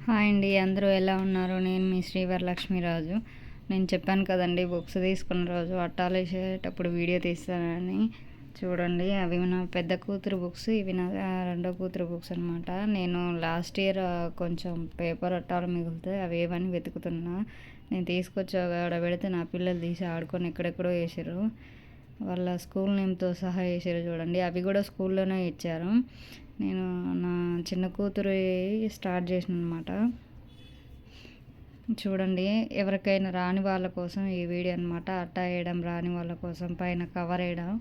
Hi అండి, అందరూ ఎలా ఉన్నారు? నేను మీ శ్రీవరలక్ష్మిరాజు. నేను చెప్పాను కదండి, బుక్స్ తీసుకున్న రోజు అట్టాలు వేసేటప్పుడు వీడియో తీస్తానని. చూడండి, అవి నా పెద్ద కూతురు బుక్స్, ఇవి నా రెండో కూతురు బుక్స్ అనమాట. నేను లాస్ట్ ఇయర్ కొంచెం పేపర్ అట్టాలు మిగిలితే అవి ఏవని వెతుకుతున్నా. నేను తీసుకొచ్చి ఆడ పెడితే నా పిల్లలు తీసి ఆడుకొని ఎక్కడెక్కడో వేసారు. వాళ్ళ స్కూల్ నేమ్తో సహా వేసారు చూడండి. అవి కూడా స్కూల్లోనే ఇచ్చారు. నేను నా చిన్న కూతురు స్టార్ట్ చేసిన అనమాట. చూడండి, ఎవరికైనా రాని వాళ్ళ కోసం ఈ వీడియో అనమాట. అట్టా వేయడం రాని వాళ్ళ కోసం పైన కవర్ వేయడం